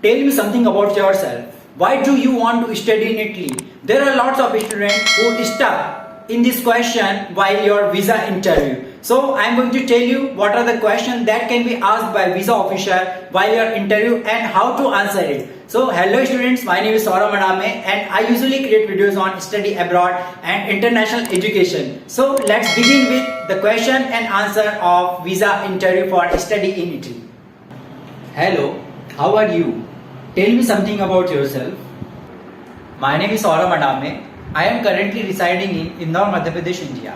tell me something about yourself. Why do you want to study in Italy? There are lots of students who stuck in this question while your visa interview. So I am going to tell you what are the questions that can be asked by visa officer while your interview and how to answer it. So hello students, my name is Saurabh Madame and I usually create videos on study abroad and international education. So let's begin with the question and answer of visa interview for study in Italy. Hello, how are you? Tell me something about yourself. My name is Saurabh Madame. I am currently residing in Indore, Madhya Pradesh, India.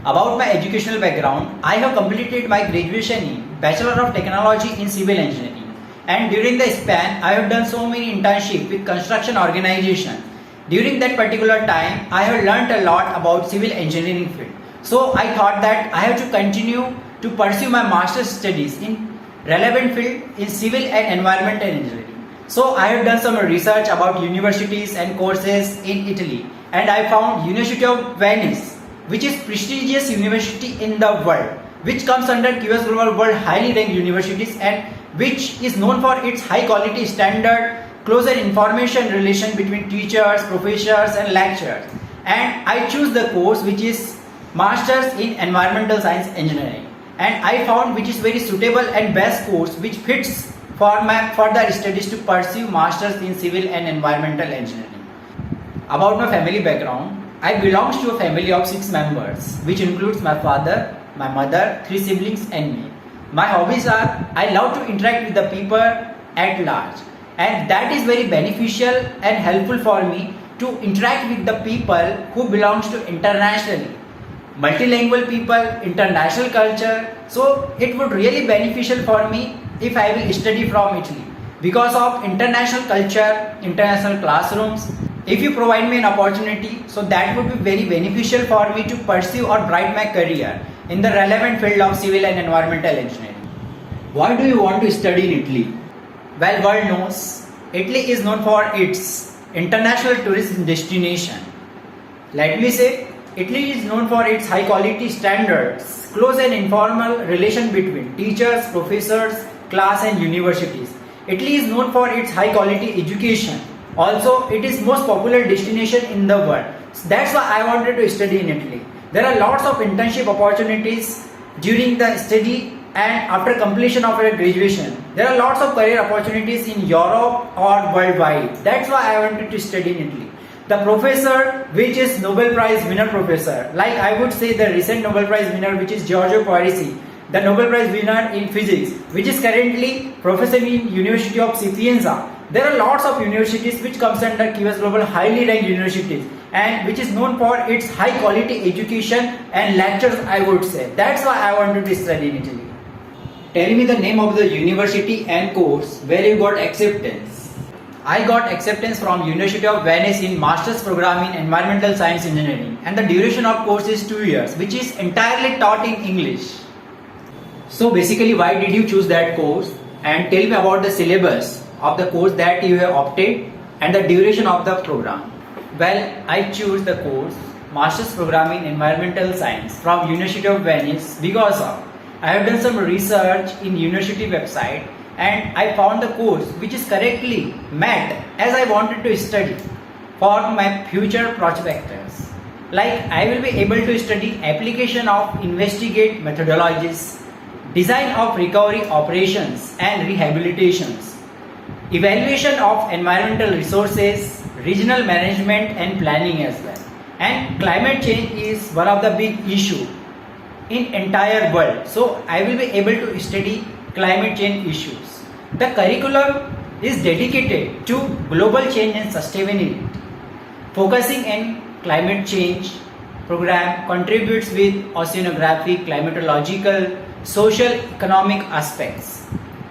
About my educational background, I have completed my graduation in Bachelor of Technology in Civil Engineering. And during the span, I have done so many internships with construction organization. During that particular time, I have learnt a lot about civil engineering field. So I thought that I have to continue to pursue my master's studies in relevant field in civil and environmental engineering. So I have done some research about universities and courses in Italy, and I found University of Venice, which is prestigious university in the world, which comes under QS Global World highly ranked universities and which is known for its high quality standard, closer information relation between teachers, professors and lecturers. And I choose the course which is Masters in Environmental Science Engineering, and I found which is very suitable and best course which fits for my further studies to pursue Masters in Civil and Environmental Engineering. About my family background, I belong to a family of 6 members, which includes my father, my mother, 3 siblings and me. My hobbies are, I love to interact with the people at large, and that is very beneficial and helpful for me to interact with the people who belongs to internationally, multilingual people, international culture. So it would really beneficial for me if I will study from Italy because of international culture, international classrooms. If you provide me an opportunity, so that would be very beneficial for me to pursue or bright my career in the relevant field of civil and environmental engineering. Why do you want to study in Italy? Well, world knows Italy is known for its international tourism destination. Let me say, Italy is known for its high quality standards, close and informal relation between teachers, professors, class and universities. Italy is known for its high quality education. Also, it is most popular destination in the world. So that's why I wanted to study in Italy. There are lots of internship opportunities during the study and after completion of your graduation. There are lots of career opportunities in Europe or worldwide. That's why I wanted to study in Italy. The professor which is Nobel Prize winner professor, like I would say the recent Nobel Prize winner which is Giorgio Parisi, the Nobel Prize winner in physics, which is currently professor in University of Sapienza. There are lots of universities which comes under QS Global highly ranked universities and which is known for its high quality education and lectures, I would say. That's why I wanted to study in Italy. Tell me the name of the university and course where you got acceptance. I got acceptance from University of Venice in Master's Program in Environmental Science Engineering, and the duration of course is 2 years, which is entirely taught in English. So basically, why did you choose that course, and tell me about the syllabus of the course that you have opted and the duration of the program. Well, I choose the course Master's Program in Environmental Science from University of Venice because of I have done some research in university website and I found the course which is correctly met as I wanted to study for my future prospects. Like I will be able to study application of investigate methodologies, design of recovery operations and rehabilitations, evaluation of environmental resources, regional management and planning as well. And climate change is one of the big issue in entire world. So I will be able to study climate change issues. The curriculum is dedicated to global change and sustainability. Focusing on climate change program contributes with oceanographic, climatological, social, economic aspects.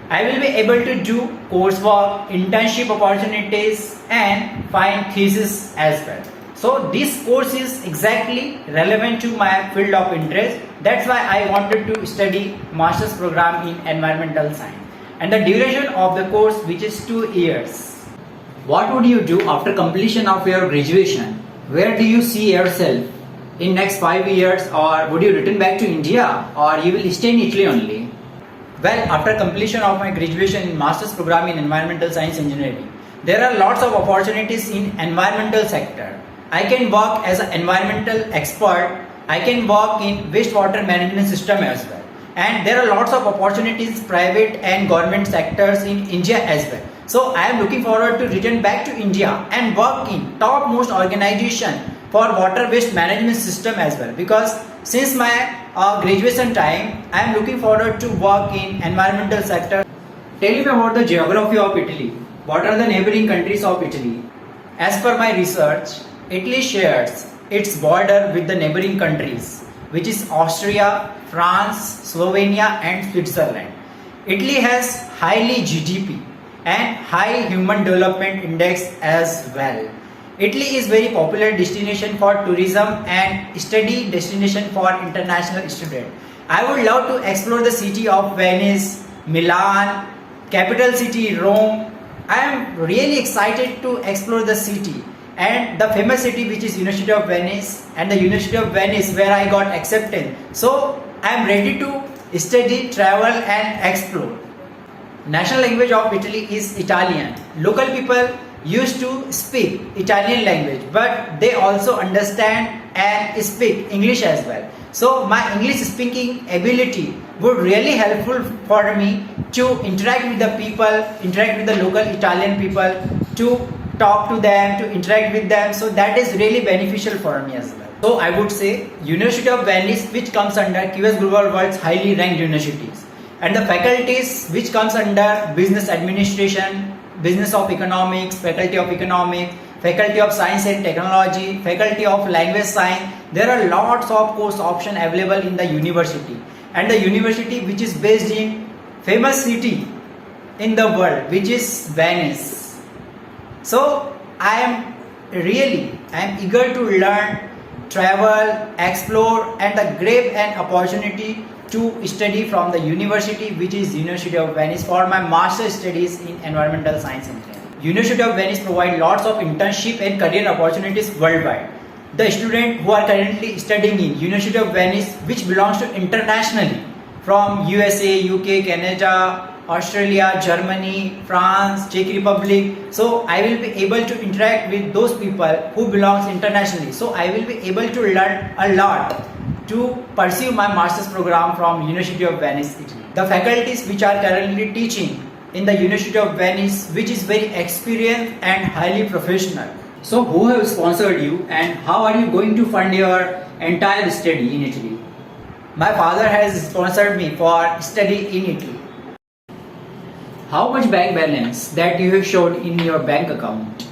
I will be able to do coursework, internship opportunities and find thesis as well. So this course is exactly relevant to my field of interest. That's why I wanted to study master's program in environmental science. And the duration of the course which is 2 years. What would you do after completion of your graduation? Where do you see yourself in next 5 years, or would you return back to India or you will stay in Italy only? Well, after completion of my graduation in master's program in environmental science engineering, there are lots of opportunities in environmental sector. I can work as an environmental expert. I can work in wastewater management system as well. And there are lots of opportunities private and government sectors in India as well. So I am looking forward to return back to India and work in topmost organization for water waste management system as well, because since my graduation time I am looking forward to work in environmental sector. Tell me about the geography of Italy. What are the neighboring countries of Italy? As per my research, Italy shares its border with the neighboring countries, which is Austria, France, Slovenia and Switzerland. Italy has highly GDP and high human development index as well. Italy is very popular destination for tourism and study destination for international students. I would love to explore the city of Venice, Milan, capital city Rome. I am really excited to explore the city and the famous city which is University of Venice, and the University of Venice where I got accepted. So I am ready to study, travel and explore. National language of Italy is Italian. Local people used to speak Italian language, but they also understand and speak English as well. So my English speaking ability would really helpful for me to interact with the people, interact with the local Italian people, to talk to them, to interact with them. So that is really beneficial for me as well. So I would say University of Venice, which comes under QS Global World's highly ranked universities, and the faculties which comes under business administration, business of economics, faculty of economics, faculty of science and technology, faculty of language science. There are lots of course option available in the university, and the university which is based in famous city in the world, which is Venice. So I am eager to learn, travel, explore and grab an opportunity to study from the university which is University of Venice for my master's studies in environmental science and engineering. University of Venice provide lots of internship and career opportunities worldwide. The students who are currently studying in University of Venice, which belongs to internationally from USA, UK, Canada, Australia, Germany, France, Czech Republic. So I will be able to interact with those people who belongs internationally. So I will be able to learn a lot to pursue my master's program from University of Venice, Italy. The faculties which are currently teaching in the University of Venice, which is very experienced and highly professional. So who have sponsored you and how are you going to fund your entire study in Italy? My father has sponsored me for study in Italy. How much bank balance that you have showed in your bank account?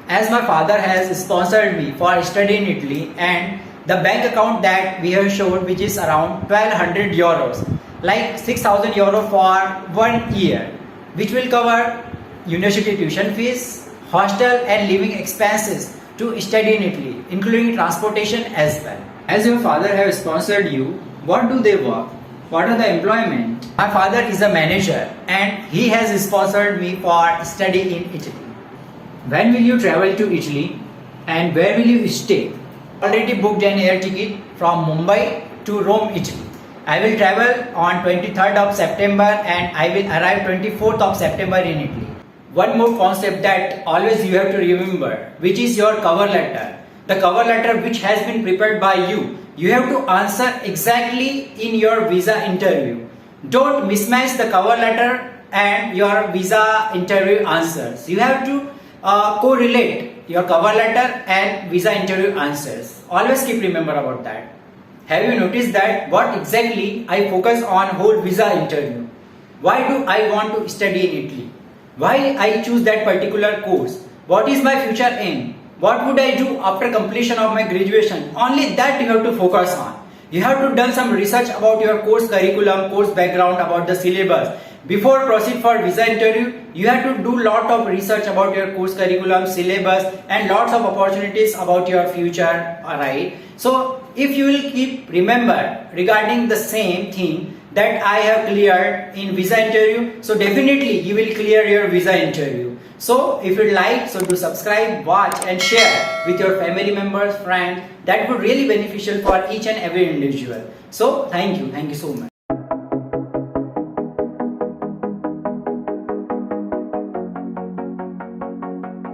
As my father has sponsored me for study in Italy, and the bank account that we have showed, which is around 1200 euros, like 6000 euros for 1 year, which will cover university tuition fees, hostel and living expenses to study in Italy, including transportation as well. As your father has sponsored you, what do they work? What are the employment? My father is a manager and he has sponsored me for study in Italy. When will you travel to Italy and where will you stay? Already booked an air ticket from Mumbai to Rome, Italy. I will travel on 23rd of September and I will arrive 24th of September in Italy. One more concept that always you have to remember, which is your cover letter. The cover letter which has been prepared by you, you have to answer exactly in your visa interview. Don't mismatch the cover letter and your visa interview answers. You have to correlate your cover letter and visa interview answers. Always keep remember about that. Have you noticed that what exactly I focus on whole visa interview? Why do I want to study in Italy? Why I choose that particular course? What is my future aim? What would I do after completion of my graduation? Only that you have to focus on. You have to done some research about your course curriculum, course background, about the syllabus. Before proceed for visa interview, you have to do lot of research about your course curriculum, syllabus and lots of opportunities about your future, alright? So if you will keep remember regarding the same thing that I have cleared in visa interview, so definitely you will clear your visa interview. So if you like, so do subscribe, watch and share with your family members, friends. That would really beneficial for each and every individual. So thank you so much.